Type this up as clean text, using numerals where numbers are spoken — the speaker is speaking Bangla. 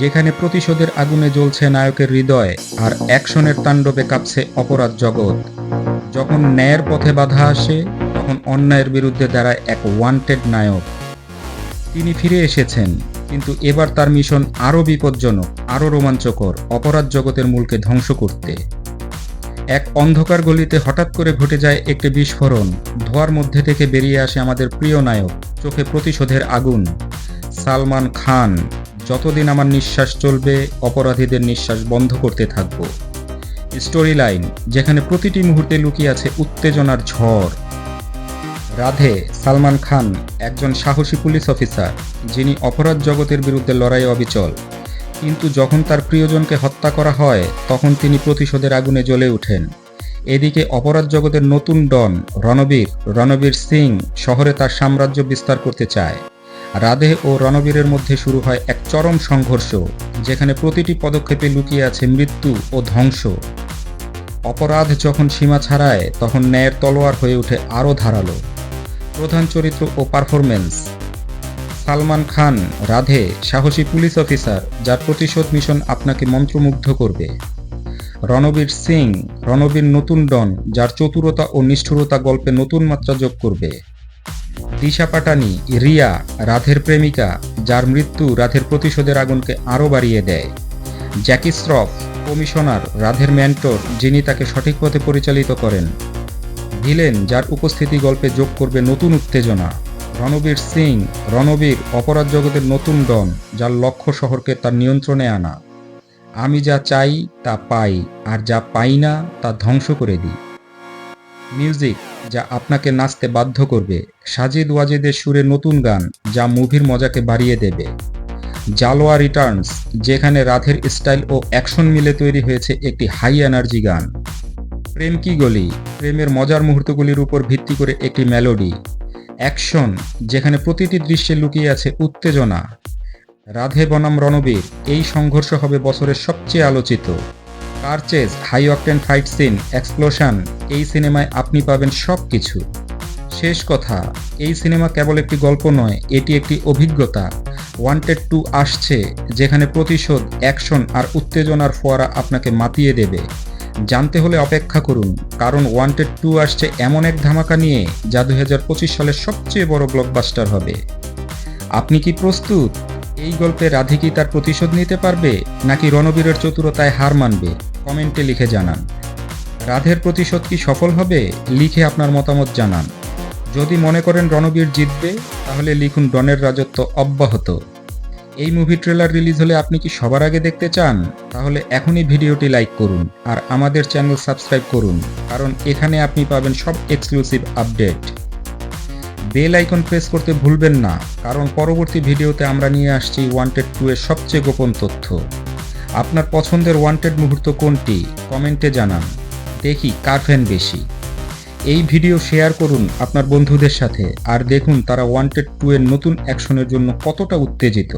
যেখানে প্রতিশোধের আগুনে জ্বলছে নায়কের হৃদয় আর অ্যাকশনের তাণ্ডবে কাঁপছে অপরাধ জগৎ। যখন ন্যায়ের পথে বাধা আসে, তখন অন্যায়ের বিরুদ্ধে দাঁড়ায় এক ওয়ান্টেড নায়ক। তিনি ফিরে এসেছেন, কিন্তু এবার তার মিশন আরও বিপজ্জনক, আরও রোমাঞ্চকর, অপরাধ জগতের মূলকে ধ্বংস করতে। এক অন্ধকার গলিতে হঠাৎ করে ঘটে যায় একটি বিস্ফোরণ। ধোঁয়ার মধ্যে থেকে বেরিয়ে আসে আমাদের প্রিয় নায়ক, চোখে প্রতিশোধের আগুন, সালমান খান। যতদিন আমার নিঃশ্বাস চলবে, অপরাধীদের নিঃশ্বাস বন্ধ করতে থাকব। স্টোরি লাইন যেখানে প্রতিটি মুহূর্তে লুকিয়ে আছে উত্তেজনার ঝড়। রাধে, সালমান খান একজন সাহসী পুলিশ অফিসার, যিনি অপরাধ জগতের বিরুদ্ধে লড়াই অবিচল। কিন্তু যখন তার প্রিয়জনকে হত্যা করা হয়, তখন তিনি প্রতিশোধের আগুনে জ্বলে ওঠেন। এদিকে অপরাধ জগতের নতুন ডন রণবীর সিং শহরে তার সাম্রাজ্য বিস্তার করতে চায়। রাধে ও রণবীরের মধ্যে শুরু হয় এক চরম সংঘর্ষ, যেখানে প্রতিটি পদক্ষেপে লুকিয়ে আছে মৃত্যু ও ধ্বংস। অপরাধ যখন সীমা ছাড়ায়, তখন ন্যায়ের তলোয়ার হয়ে ওঠে আরও ধারালো। প্রধান চরিত্র ও পারফরমেন্স: সালমান খান রাধে, সাহসী পুলিশ অফিসার যার প্রতিশোধ মিশন আপনাকে মন্ত্রমুগ্ধ করবে। রণবীর সিং রণবীর নতুন ডন, যার চতুরতা ও নিষ্ঠুরতা গল্পে নতুন মাত্রা যোগ করবে। দিশা পাটানি রিয়া, রাধের প্রেমিকা, যার মৃত্যু রাধের প্রতিশোধের আগুনকে আরও বাড়িয়ে দেয়। জ্যাকি শ্রফ কমিশনার, রাধের মেন্টর, যিনি তাকে সঠিক পথে পরিচালিত করেন। ভিলেন, যার উপস্থিতি গল্পে যোগ করবে নতুন উত্তেজনা। রণবীর সিং রণবীর, অপরাধ জগতের নতুন ডন, যার লক্ষ্য শহরকে তার নিয়ন্ত্রণে আনা। আমি যা চাই তা পাই, আর যা পাই না তা ধ্বংস করে দিই। মিউজিক, যা আপনাকে নাচতে বাধ্য করবে। সাজিদ ওয়াজিদের সুরে নতুন গান, যা মুভির মজাকে বাড়িয়ে দেবে। জালোয়া রিটার্নস, যেখানে রাধের স্টাইল ও অ্যাকশন মিলে তৈরি হয়েছে একটি হাই এনার্জি গান। প্রেম কি গলি, প্রেমের মজার মুহূর্তগুলির উপর ভিত্তি করে একটি মেলোডি। অ্যাকশন, যেখানে প্রতিটি দৃশ্যে লুকিয়ে আছে উত্তেজনা। রাধে বনাম রণবীর, এই সংঘর্ষ হবে বছরের সবচেয়ে আলোচিত। Car chase, high octane fight scene, explosion, এই সিনেমায় আপনি পাবেন সব কিছু। শেষ কথা, এই সিনেমা কেবল একটি গল্প নয়, এটি একটি অভিজ্ঞতা। ওয়ান্টেড 2 আসছে, যেখানে প্রতিশোধ, অ্যাকশন আর উত্তেজনার ফোয়ারা আপনাকে মাতিয়ে দেবে। জানতে হলে অপেক্ষা করুন, কারণ ওয়ান্টেড 2 আসছে এমন এক ধামাকা নিয়ে, যা 2025 সালের সবচেয়ে বড় ব্লকবাস্টার হবে। আপনি কি প্রস্তুত? এই গল্পে রাধে কি তার প্রতিশোধ নিতে পারবে, নাকি রণবীরের চতুরতায় হার মানবে? কমেন্টে লিখে জানান। রাধের প্রতিশোধ কি সফল হবে? লিখে আপনার মতামত জানান। যদি মনে করেন রণবীর জিতবে, তাহলে লিখুন ডনের রাজত্ব অব্যাহত। এই মুভি ট্রেলার রিলিজ হলে আপনি কি সবার আগে দেখতে চান? তাহলে এখনই ভিডিওটি লাইক করুন আর আমাদের চ্যানেল সাবস্ক্রাইব করুন, কারণ এখানে আপনি পাবেন সব exclusive update. Bell icon press করতে ভুলবেন না, কারণ পরবর্তী ভিডিওতে আমরা নিয়ে আসছি ওয়ান্টেড 2 এর সবচেয়ে গোপন তথ্য। আপনার পছন্দের ওয়ান্টেড মুহূর্ত কোনটি? কমেন্টে জানান, দেখি কার ফ্যান বেশি। এই ভিডিও শেয়ার করুন আপনার বন্ধুদের সাথে, আর দেখুন তারা ওয়ান্টেড 2 এর নতুন অ্যাকশনের জন্য কতটা উত্তেজিত।